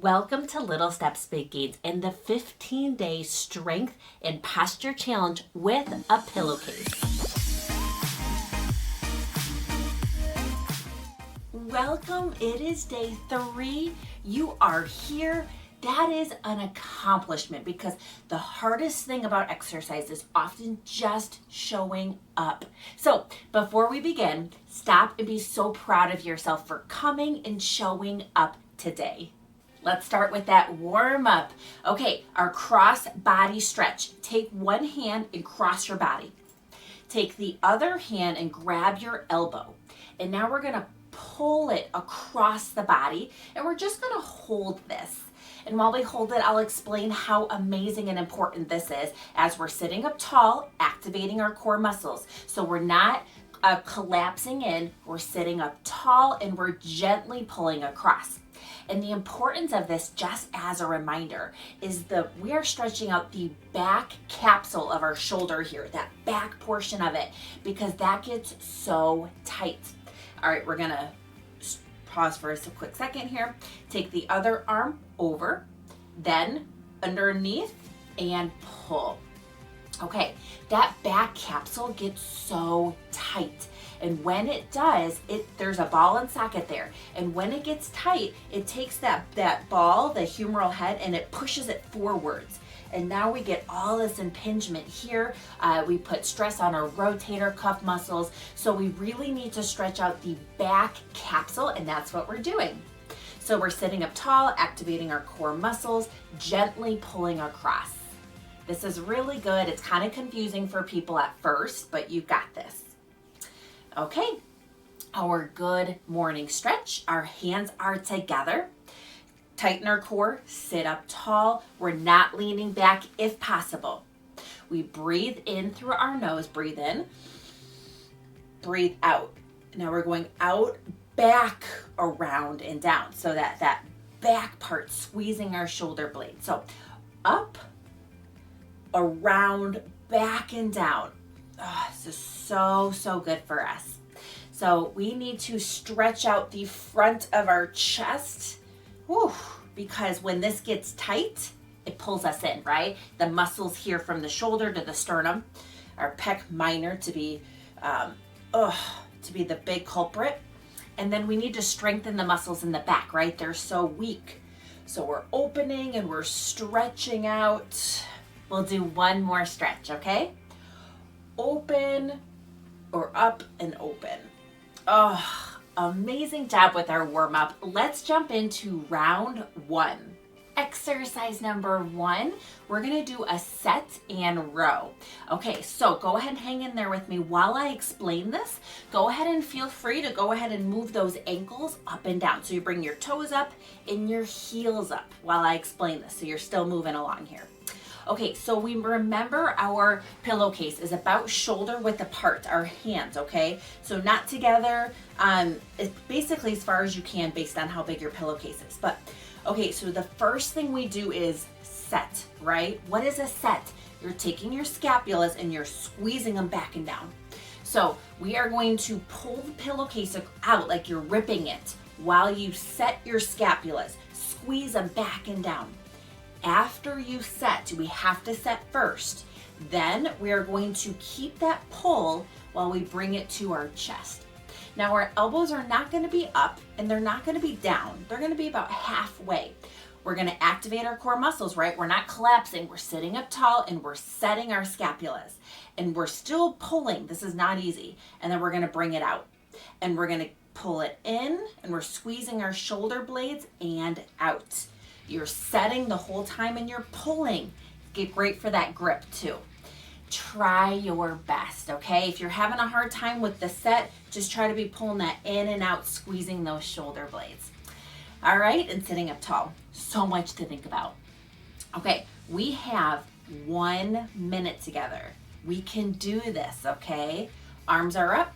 Welcome to Little Steps, Big Gains and the 15-day Strength and Posture Challenge with a pillowcase. Welcome. It is day 3. You are here. That is an accomplishment because the hardest thing about exercise is often just showing up. So before we begin, stop and be so proud of yourself for coming and showing up today. Let's start with that warm up. Okay, our cross body stretch. Take one hand and cross your body. Take the other hand and grab your elbow. And now we're gonna pull it across the body and we're just gonna hold this. And while we hold it, I'll explain how amazing and important this is as we're sitting up tall, activating our core muscles. So we're not collapsing in, we're sitting up tall and we're gently pulling across. And the importance of this, just as a reminder, is we are stretching out the back capsule of our shoulder here, that back portion of it, because that gets so tight. All right, we're gonna pause for a quick second here. Take the other arm over, then underneath and pull. Okay, that back capsule gets so tight. And when it does, there's a ball and socket there. And when it gets tight, it takes that ball, the humeral head, and it pushes it forwards. And now we get all this impingement here. We put stress on our rotator cuff muscles. So we really need to stretch out the back capsule, and that's what we're doing. So we're sitting up tall, activating our core muscles, gently pulling across. This is really good. It's kind of confusing for people at first, but you got this. Okay, our good morning stretch. Our hands are together. Tighten our core, sit up tall. We're not leaning back if possible. We breathe in through our nose, breathe in, breathe out. Now we're going out, back, around, and down. So that back part squeezing our shoulder blade. So up, around, back, and down. Oh, this is so good for us. So we need to stretch out the front of our chest, because when this gets tight, it pulls us in, right? The muscles here from the shoulder to the sternum, our pec minor to be the big culprit. And then we need to strengthen the muscles in the back, right? They're so weak. So we're opening and we're stretching out. We'll do one more stretch, okay? Open or up and open. Oh, amazing job with our warm up. Let's jump into round 1. Exercise number 1, we're gonna do a set and row. Okay, so go ahead and hang in there with me while I explain this. Go ahead and feel free to go ahead and move those ankles up and down. So you bring your toes up and your heels up while I explain this. So you're still moving along here. Okay, so we remember our pillowcase is about shoulder width apart, our hands, okay? So not together, it's basically as far as you can based on how big your pillowcase is. But, okay, so the first thing we do is set, right? What is a set? You're taking your scapulas and you're squeezing them back and down. So we are going to pull the pillowcase out like you're ripping it while you set your scapulas. Squeeze them back and down. After you set, we have to set first. Then we are going to keep that pull while we bring it to our chest. Now our elbows are not going to be up and they're not going to be down. They're going to be about halfway. We're going to activate our core muscles, right? We're not collapsing. We're sitting up tall and we're setting our scapulas. And we're still pulling. This is not easy. And then we're going to bring it out. And we're going to pull it in and we're squeezing our shoulder blades and out. You're setting the whole time and you're pulling. Get great for that grip too. Try your best, okay? If you're having a hard time with the set, just try to be pulling that in and out, squeezing those shoulder blades. All right, and sitting up tall. So much to think about. Okay, we have 1 minute together. We can do this, okay? Arms are up,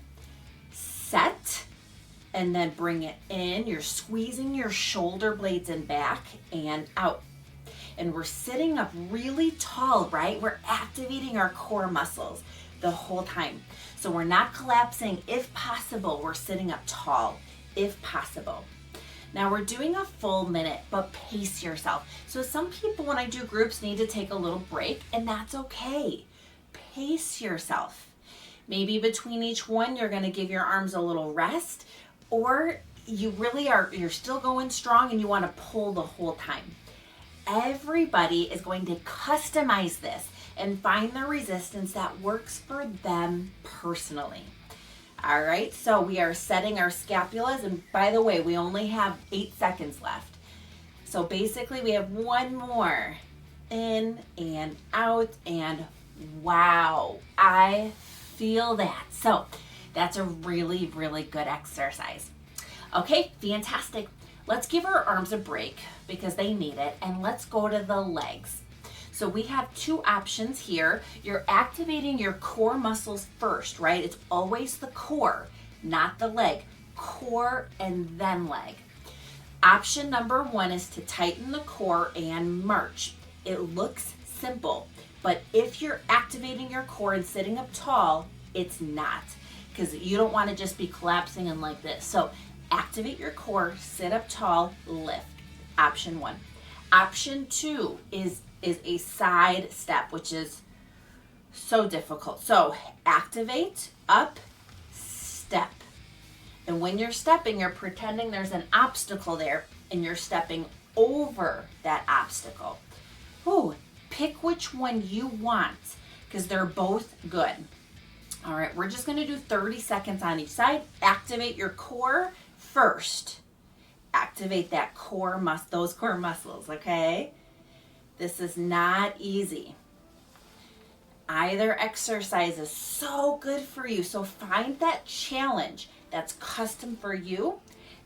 set, and then bring it in. You're squeezing your shoulder blades in back and out. And we're sitting up really tall, right? We're activating our core muscles the whole time. So we're not collapsing if possible. We're sitting up tall if possible. Now we're doing a full minute, but pace yourself. So some people, when I do groups, need to take a little break, and that's okay. Pace yourself. Maybe between each one, you're gonna give your arms a little rest, or you're still going strong and you wanna pull the whole time. Everybody is going to customize this and find the resistance that works for them personally. All right, so we are setting our scapulas, and by the way, we only have 8 seconds left. So basically we have one more. In and out, and wow, I feel that. So that's a really, really good exercise. Okay, fantastic. Let's give our arms a break because they need it, and let's go to the legs. So we have 2 options here. You're activating your core muscles first, right? It's always the core, not the leg. Core and then leg. Option number 1 is to tighten the core and march. It looks simple, but if you're activating your core and sitting up tall, it's not, because you don't want to just be collapsing and like this. So activate your core, sit up tall, lift. Option 1. Option 2 is a side step, which is so difficult. So activate, up, step. And when you're stepping, you're pretending there's an obstacle there and you're stepping over that obstacle. Ooh, pick which one you want because they're both good. All right, we're just gonna do 30 seconds on each side. Activate your core first. Activate that those core muscles, okay? This is not easy. Either exercise is so good for you. So find that challenge that's custom for you,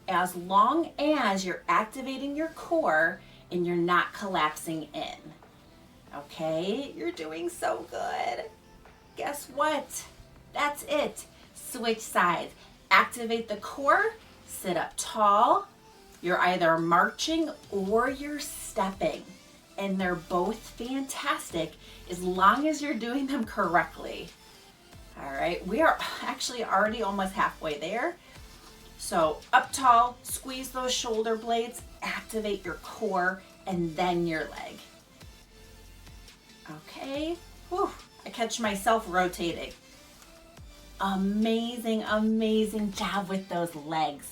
as long as you're activating your core and you're not collapsing in. Okay, you're doing so good. Guess what? That's it. Switch sides. Activate the core, sit up tall. You're either marching or you're stepping. And they're both fantastic as long as you're doing them correctly. All right, we are actually already almost halfway there. So up tall, squeeze those shoulder blades, activate your core, and then your leg. Okay, whew, I catch myself rotating. Amazing, amazing job with those legs.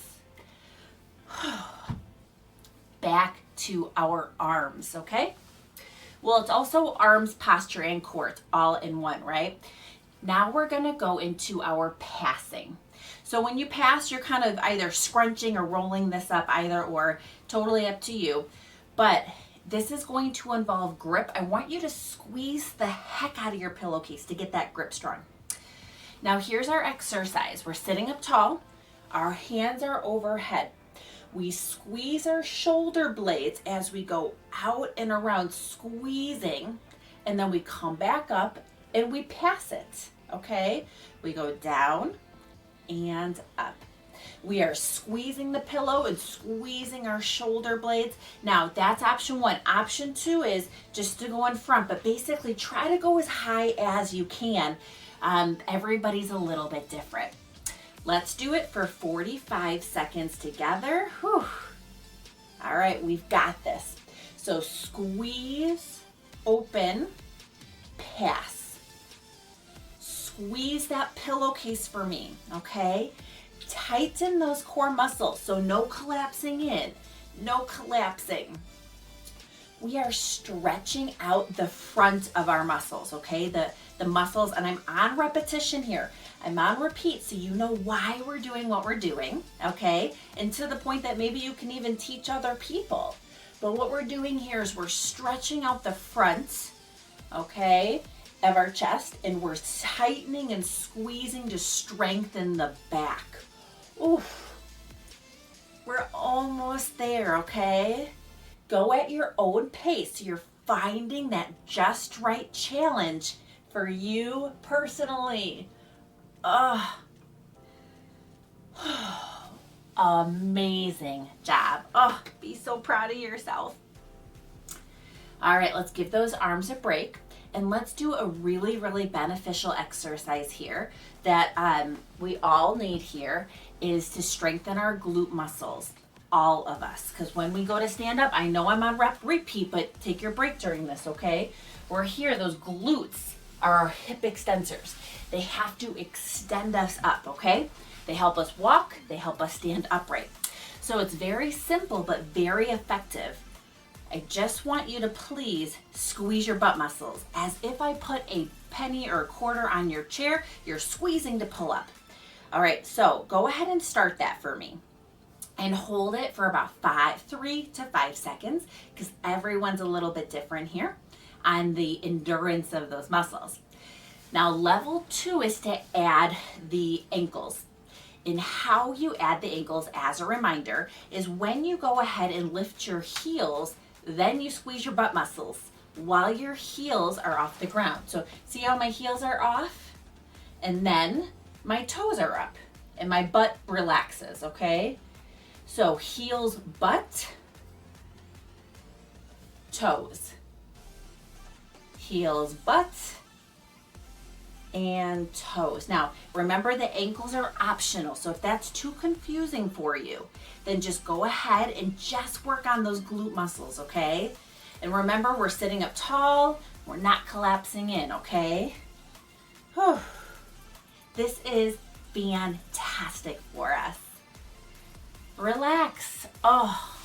Back to our arms, okay? Well, it's also arms, posture, and core. It's all in one, right? Now we're gonna go into our passing. So when you pass, you're kind of either scrunching or rolling this up, either or, totally up to you. But this is going to involve grip. I want you to squeeze the heck out of your pillowcase to get that grip strong. Now here's our exercise. We're sitting up tall. Our hands are overhead. We squeeze our shoulder blades as we go out and around, squeezing, and then we come back up and we pass it, okay? We go down and up. We are squeezing the pillow and squeezing our shoulder blades. Now that's option 1. Option 2 is just to go in front, but basically try to go as high as you can. Everybody's a little bit different. Let's do it for 45 seconds together. Whew. All right, we've got this. So squeeze, open, pass. Squeeze that pillowcase for me, okay? Tighten those core muscles, so no collapsing in, no collapsing. We are stretching out the front of our muscles, okay? The muscles, and I'm on repetition here. I'm on repeat so you know why we're doing what we're doing, okay? And to the point that maybe you can even teach other people. But what we're doing here is we're stretching out the front, okay, of our chest, and we're tightening and squeezing to strengthen the back. Oof. We're almost there, okay? Go at your own pace. You're finding that just right challenge for you personally. Amazing job. Be so proud of yourself. All right, let's give those arms a break and let's do a really, really beneficial exercise here that we all need here is to strengthen our glute muscles. all of us. Because when we go to stand up, I know I'm on repeat, but take your break during this, okay? We're here, those glutes are our hip extensors. They have to extend us up, okay? They help us walk, they help us stand upright. So it's very simple, but very effective. I just want you to please squeeze your butt muscles as if I put a penny or a quarter on your chair, you're squeezing to pull up. All right, so go ahead and start that for me and hold it for about 3 to 5 seconds because everyone's a little bit different here on the endurance of those muscles. Now, level 2 is to add the ankles. And how you add the ankles, as a reminder, is when you go ahead and lift your heels, then you squeeze your butt muscles while your heels are off the ground. So see how my heels are off? And then my toes are up and my butt relaxes, okay? So heels, butt, toes. Heels, butt, and toes. Now, remember the ankles are optional. So if that's too confusing for you, then just go ahead and just work on those glute muscles, okay? And remember, we're sitting up tall. We're not collapsing in, okay? Whew. This is fantastic for us. Relax. Oh,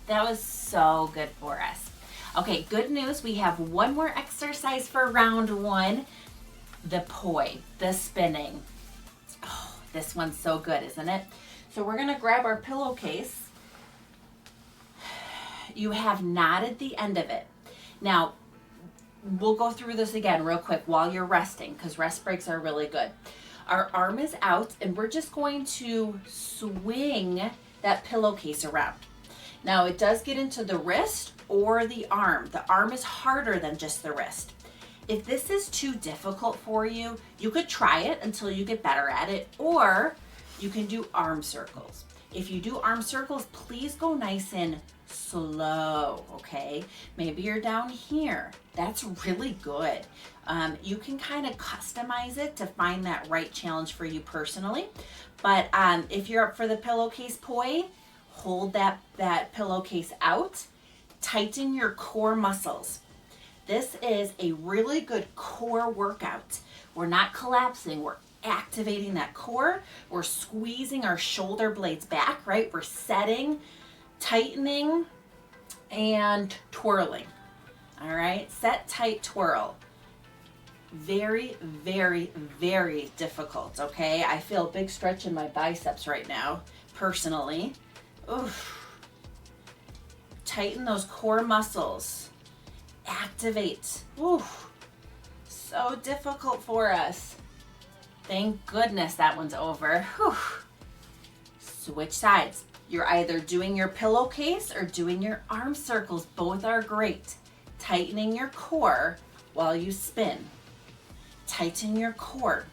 that was so good for us. Okay, good news. We have one more exercise for round 1. The poi, the spinning. Oh, this one's so good, isn't it? So we're gonna grab our pillowcase. You have knotted the end of it. Now, we'll go through this again real quick while you're resting because rest breaks are really good. Our arm is out and we're just going to swing that pillowcase around. Now it does get into the wrist or the arm. The arm is harder than just the wrist. If this is too difficult for you, you could try it until you get better at it, or you can do arm circles. If you do arm circles, please go nice and slow, okay? Maybe you're down here. That's really good. You can kind of customize it to find that right challenge for you personally. But if you're up for the pillowcase poi, hold that pillowcase out. Tighten your core muscles. This is a really good core workout. We're not collapsing, we're activating that core. We're squeezing our shoulder blades back, right? We're setting, tightening, and twirling. All right, set, tight, twirl. Very, very, very difficult, okay? I feel a big stretch in my biceps right now, personally. Oof. Tighten those core muscles. Activate. Oof. So difficult for us. Thank goodness that one's over. Whew. Switch sides. You're either doing your pillowcase or doing your arm circles. Both are great. Tightening your core while you spin. Tighten your core.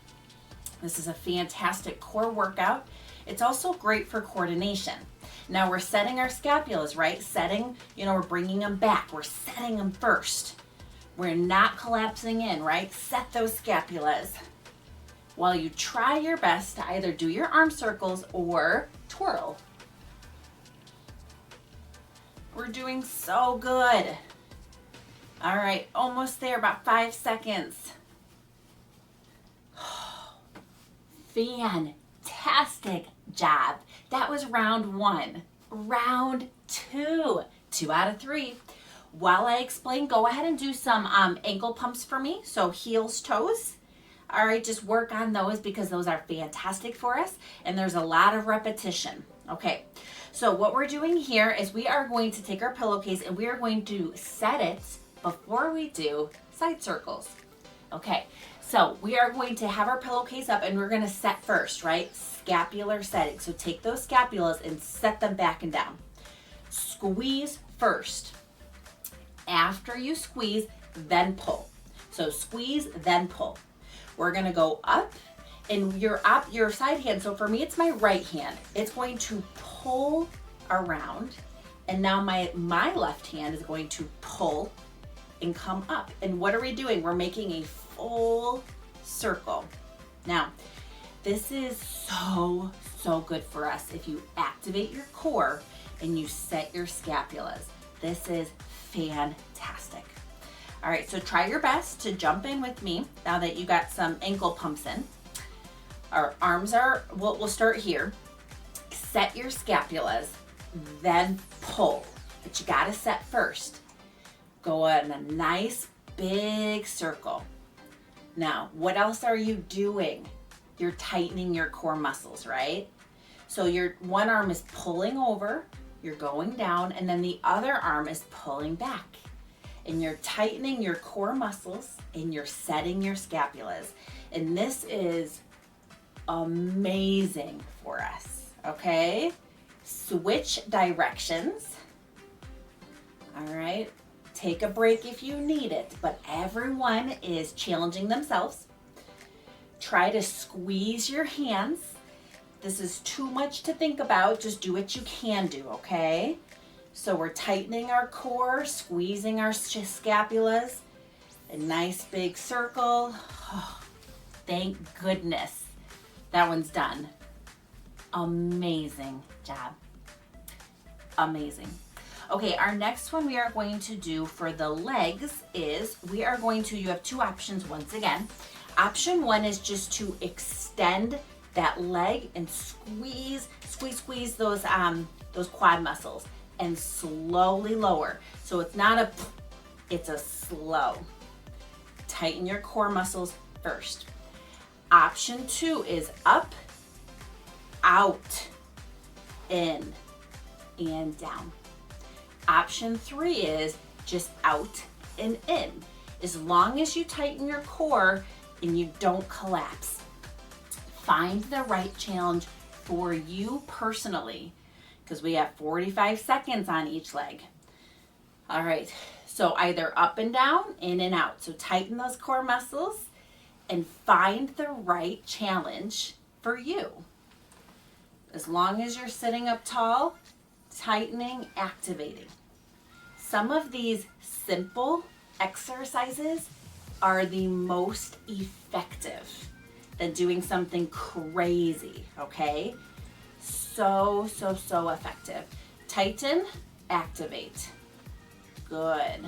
This is a fantastic core workout. It's also great for coordination. Now we're setting our scapulas, right? Setting, we're bringing them back. We're setting them first. We're not collapsing in, right? Set those scapulas while you try your best to either do your arm circles or twirl. We're doing so good. All right, almost there, about 5 seconds. Fantastic job. That was round 1. Round 2, 2 out of 3. While I explain, go ahead and do some ankle pumps for me. So heels, toes. All right, just work on those because those are fantastic for us and there's a lot of repetition. Okay, so what we're doing here is we are going to take our pillowcase and we are going to set it before we do side circles. Okay, so we are going to have our pillowcase up and we're going to set first, right? Scapular setting. So take those scapulas and set them back and down. Squeeze first. After you squeeze, then pull. So squeeze, then pull. We're going to go up and your side hand. So for me, it's my right hand. It's going to pull around. And now my left hand is going to pull and come up. And what are we doing? We're making a full circle. Now, this is so good for us if you activate your core and you set your scapulas. This is fantastic. All right, so try your best to jump in with me now that you got some ankle pumps in. Our arms are, we'll start here. Set your scapulas, then pull, but you gotta set first. Go in a nice big circle. Now, what else are you doing? You're tightening your core muscles, right? So your one arm is pulling over, you're going down, and then the other arm is pulling back. And you're tightening your core muscles and you're setting your scapulas. And this is amazing for us, okay? Switch directions. All right, take a break if you need it, but everyone is challenging themselves. Try to squeeze your hands. This is too much to think about. Just do what you can do, okay? So we're tightening our core, squeezing our scapulas, a nice big circle. Oh, thank goodness that one's done. Amazing job. Amazing. Okay, our next one we are going to do for the legs is you have two options once again. Option one is just to extend that leg and squeeze those quad muscles and slowly lower. So it's a slow. Tighten your core muscles first. Option two is up, out, in, and down. Option three is just out and in. As long as you tighten your core and you don't collapse. Find the right challenge for you personally, because we have 45 seconds on each leg. All right, so either up and down, in and out. So tighten those core muscles and find the right challenge for you. As long as you're sitting up tall, tightening, activating. Some of these simple exercises are the most effective than doing something crazy, okay? So effective. Tighten, activate. Good.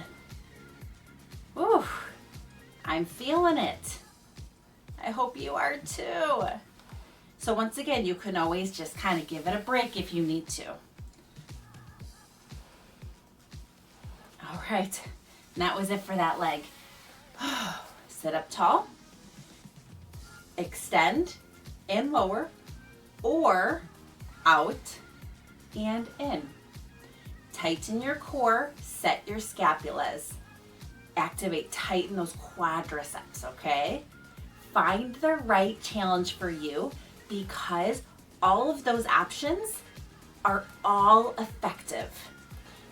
Whew, I'm feeling it. I hope you are too. So once again, you can always just kind of give it a break if you need to. All right, and that was it for that leg. Sit up tall, extend and lower, or out and in. Tighten your core, set your scapulas, activate, tighten those quadriceps, okay? Find the right challenge for you, because all of those options are all effective.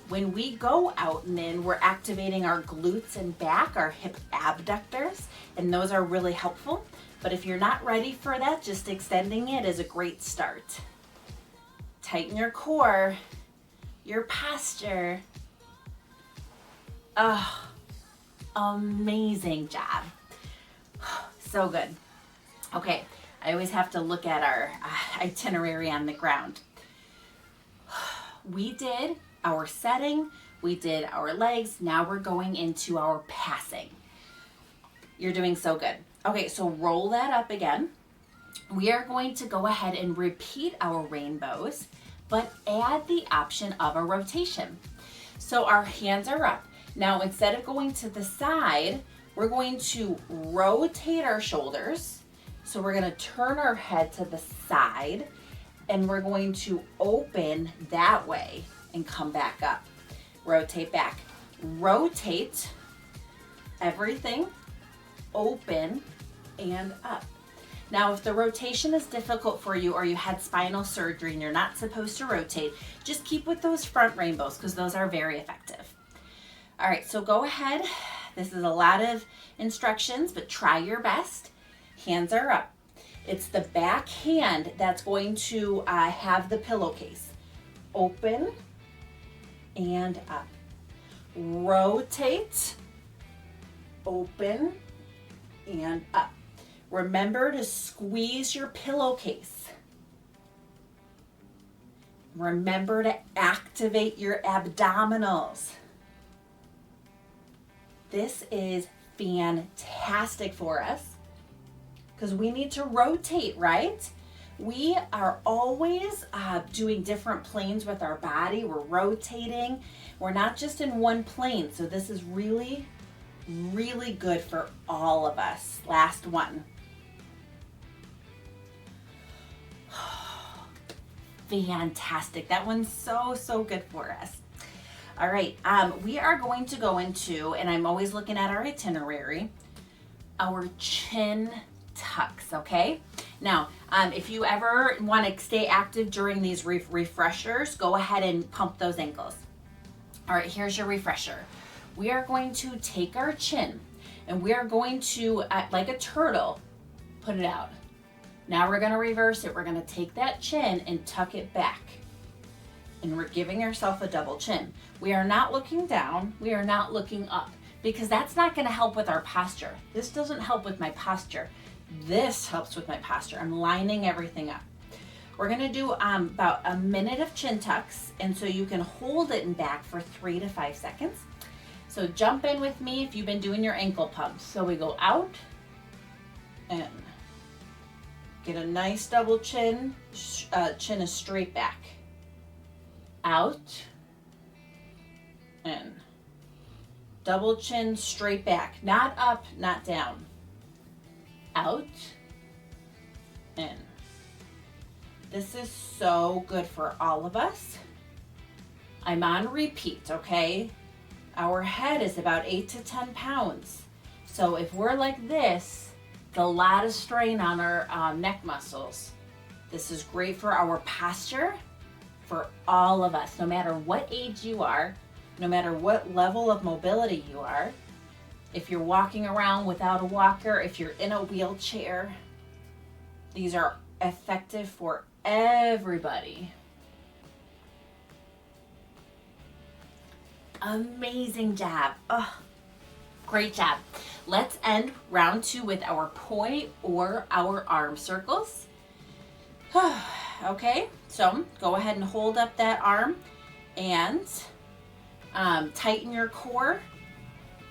When we go out and in, we're activating our glutes and back, our hip abductors, and those are really helpful. But if you're not ready for that, just extending it is a great start. Tighten your core, your posture. Oh, amazing job. So good. Okay, I always have to look at our itinerary on the ground. We did our setting, we did our legs, now we're going into our passing. You're doing so good. Okay, so roll that up again. We are going to go ahead and repeat our rainbows, but add the option of a rotation. So our hands are up. Now, instead of going to the side, we're going to rotate our shoulders. So we're going to turn our head to the side, and we're going to open that way and come back up. Rotate back. Rotate everything, open and up. Now, if the rotation is difficult for you or you had spinal surgery and you're not supposed to rotate, just keep with those front rainbows because those are very effective. All right, so go ahead. This is a lot of instructions, but try your best. Hands are up. It's the back hand that's going to have the pillowcase. Open and up. Rotate, open and up. Remember to squeeze your pillowcase. Remember to activate your abdominals. This is fantastic for us because we need to rotate, right? We are always doing different planes with our body. We're rotating. We're not just in one plane. So this is really, really good for all of us. Last one. Fantastic. That one's so good for us. All right, we are going to go into, and I'm always looking at our itinerary, our chin tucks, okay? Now, if you ever want to stay active during these refreshers, go ahead and pump those ankles. All right, here's your refresher. We are going to take our chin, and we are going to, like a turtle, put it out. Now we're going to reverse it. We're going to take that chin and tuck it back. And we're giving ourselves a double chin. We are not looking down. We are not looking up because that's not going to help with our posture. This doesn't help with my posture. This helps with my posture. I'm lining everything up. We're going to do about a minute of chin tucks. And so you can hold it in back for 3 to 5 seconds. So jump in with me if you've been doing your ankle pumps. So we go out and get a nice double chin. Chin is straight back. Out and double chin straight back, not up, not down. Out and this is so good for all of us. I'm on repeat, okay? Our head is about 8 to 10 pounds. So if we're like this, it's a lot of strain on our neck muscles. This is great for our posture. For all of us, no matter what age you are, no matter what level of mobility you are, if you're walking around without a walker, if you're in a wheelchair, these are effective for everybody. Amazing job. Oh, great job. Let's end round 2 with our poi or our arm circles. Okay, so go ahead and hold up that arm and tighten your core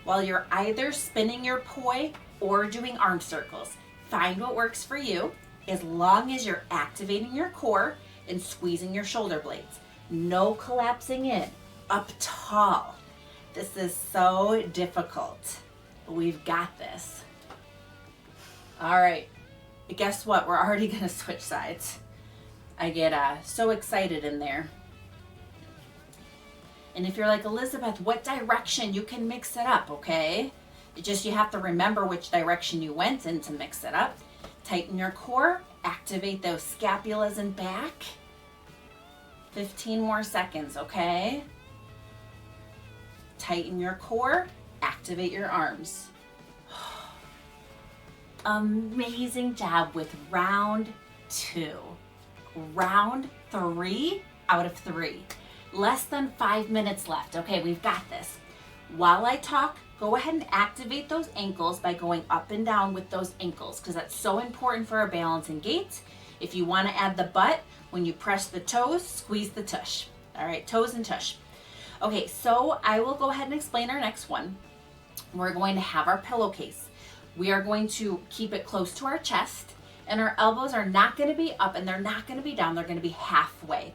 while you're either spinning your poi or doing arm circles. Find what works for you as long as you're activating your core and squeezing your shoulder blades. No collapsing in, up tall. This is so difficult, but we've got this. All right, guess what? We're already gonna switch sides. I get so excited in there. And if you're like, Elizabeth, what direction? You can mix it up, okay? You have to remember which direction you went in to mix it up. Tighten your core, activate those scapulas and back. 15 more seconds, okay? Tighten your core, activate your arms. Amazing job with round 2. Round 3 out of 3. Less than 5 minutes left. Okay, we've got this. While I talk, go ahead and activate those ankles by going up and down with those ankles because that's so important for our balance and gait. If you want to add the butt, when you press the toes, squeeze the tush. All right, toes and tush. Okay, so I will go ahead and explain our next one. We're going to have our pillowcase. We are going to keep it close to our chest. And our elbows are not going to be up and they're not going to be down. They're going to be halfway.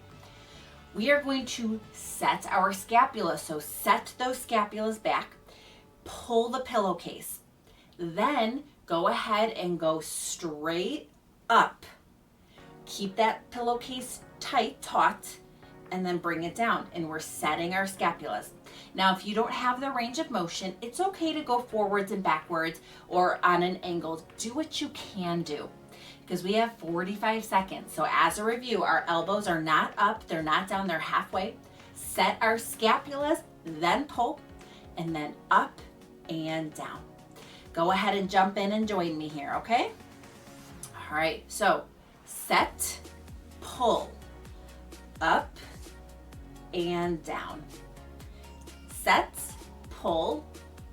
We are going to set our scapula. So set those scapulas back. Pull the pillowcase. Then go ahead and go straight up. Keep that pillowcase tight, taut, and then bring it down. And we're setting our scapulas. Now, if you don't have the range of motion, it's okay to go forwards and backwards or on an angle. Do what you can do. Because we have 45 seconds. So as a review, our elbows are not up, they're not down, they're halfway. Set our scapulas, then pull, and then up and down. Go ahead and jump in and join me here, okay? All right, so set, pull, up and down. Set, pull,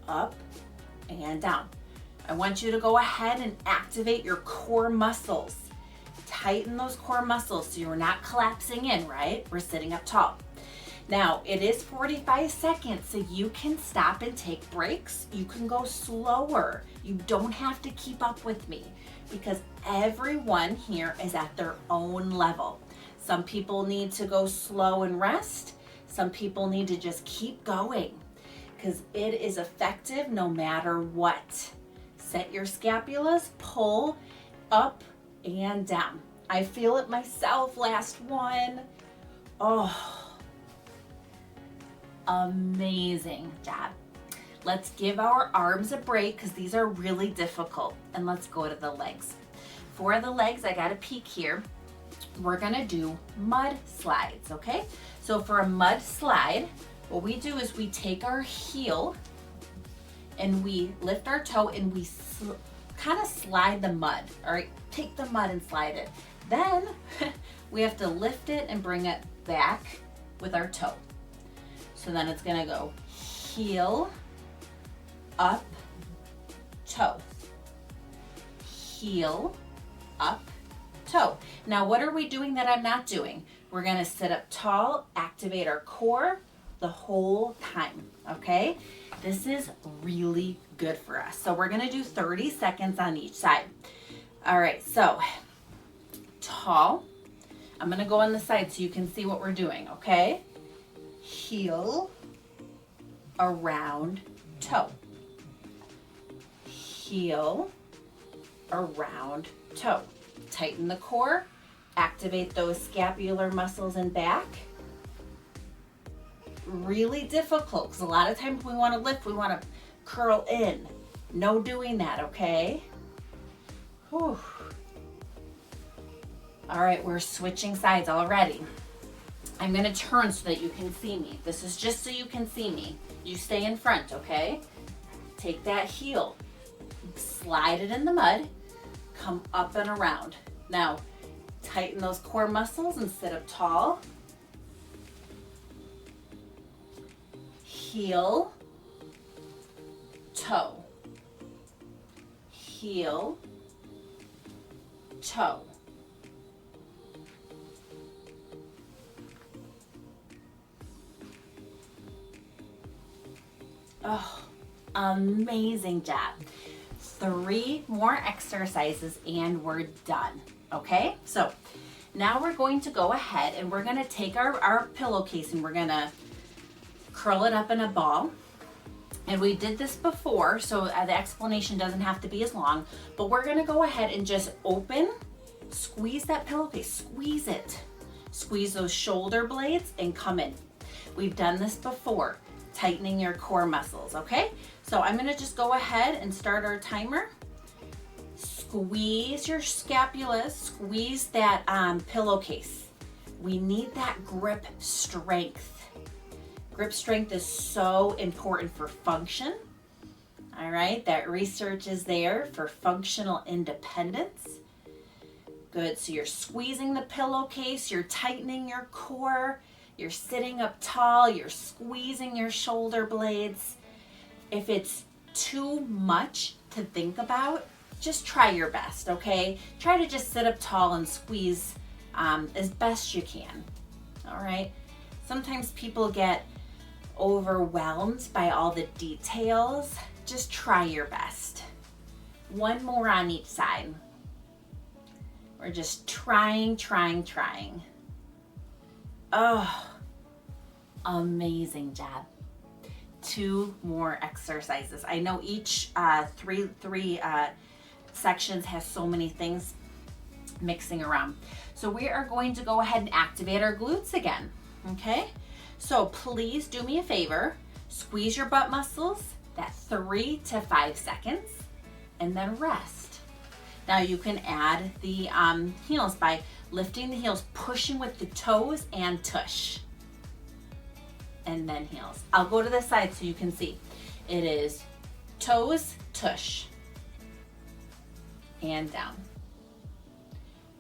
up and down. I want you to go ahead and activate your core muscles. tighten those core muscles so you're not collapsing in, right? We're sitting up tall. Now, it is 45 seconds, so you can stop and take breaks. You can go slower. You don't have to keep up with me because everyone here is at their own level. Some people need to go slow and rest. Some people need to just keep going because it is effective no matter what. Set your scapulas, pull up and down. I feel it myself, last one. Oh. Amazing job. Let's give our arms a break because these are really difficult, and let's go to the legs. For the legs, I got a peek here. We're gonna do mud slides, okay? So for a mud slide, what we do is we take our heel and we lift our toe and we kind of slide the mud, all right? Take the mud and slide it. Then we have to lift it and bring it back with our toe. So then it's gonna go heel, up, toe, heel, up, toe. Now what are we doing that I'm not doing? We're gonna sit up tall, activate our core the whole time, okay? This is really good for us. So we're gonna do 30 seconds on each side. All right, so tall. I'm gonna go on the side so you can see what we're doing, okay? Heel, around, toe. Heel, around, toe. Tighten the core, activate those scapular muscles in back. Really difficult because a lot of times we want to lift, we want to curl in. No doing that, okay? Whew. All right, we're switching sides already. I'm gonna turn so that you can see me. This is just so you can see me. You stay in front, okay? Take that heel, slide it in the mud, come up and around. Now, tighten those core muscles and sit up tall. Heel, toe, heel, toe. Oh, amazing job. 3 more exercises and we're done, okay? So now we're going to go ahead and we're gonna take our pillowcase and we're gonna curl it up in a ball. And we did this before, so the explanation doesn't have to be as long, but we're gonna go ahead and just open, squeeze that pillowcase, squeeze it. Squeeze those shoulder blades and come in. We've done this before. Tightening your core muscles, okay? So I'm gonna just go ahead and start our timer. Squeeze your scapulas, squeeze that pillowcase. We need that grip strength. Grip strength is so important for function, all right? That research is there for functional independence. Good, so you're squeezing the pillowcase, you're tightening your core, you're sitting up tall, you're squeezing your shoulder blades. If it's too much to think about, just try your best, okay? Try to just sit up tall and squeeze as best you can, all right? Sometimes people get overwhelmed by all the details. Just try your best. 1 more on each side. We're just trying. Oh, amazing job. 2 more exercises. I know each three sections has so many things mixing around. So we are going to go ahead and activate our glutes again, okay? So please do me a favor, squeeze your butt muscles, that 3 to 5 seconds, and then rest. Now you can add the heels by lifting the heels, pushing with the toes and tush. And then heels. I'll go to the side so you can see. It is toes, tush, and down.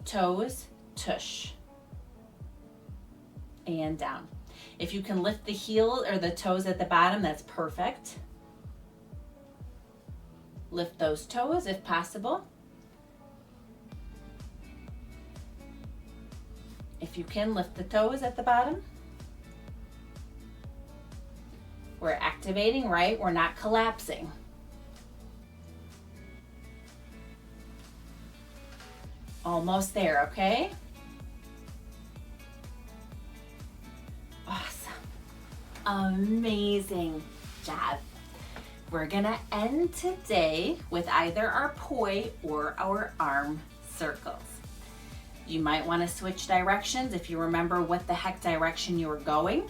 Toes, tush, and down. If you can lift the heel or the toes at the bottom, that's perfect. Lift those toes if possible. If you can, lift the toes at the bottom. We're activating, right? We're not collapsing. Almost there, okay? Awesome. Amazing job. We're gonna end today with either our poi or our arm circles. You might want to switch directions if you remember what the heck direction you were going.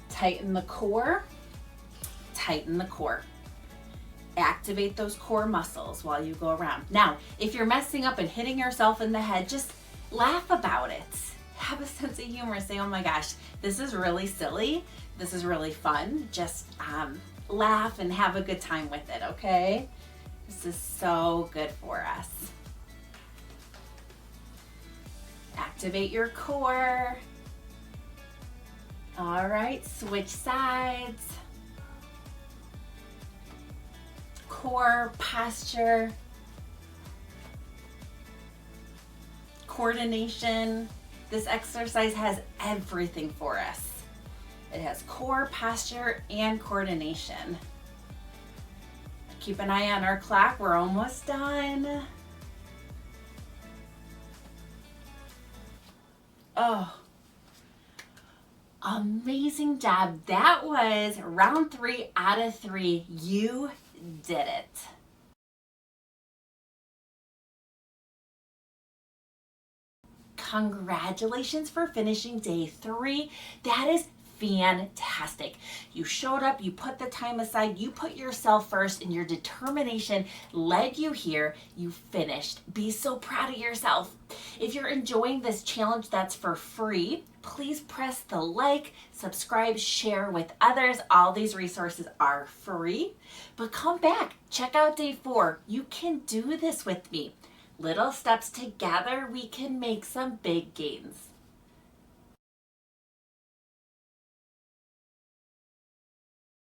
Tighten the core, tighten the core. Activate those core muscles while you go around. Now, if you're messing up and hitting yourself in the head, just laugh about it. Have a sense of humor. Say, oh my gosh, this is really silly. This is really fun. Just laugh and have a good time with it, okay? This is so good for us. Activate your core. All right, switch sides. Core, posture, coordination. This exercise has everything for us. It has core, posture, and coordination. Keep an eye on our clock. We're almost done. Oh, amazing job. That was round 3 out of 3. You did it. Congratulations for finishing day 3. That is fantastic. You showed up, you put the time aside, you put yourself first, and your determination led you here. You finished. Be so proud of yourself. If you're enjoying this challenge that's for free, please press the like, subscribe, share with others. All these resources are free. But come back, check out day 4. You can do this with me. Little steps together, we can make some big gains.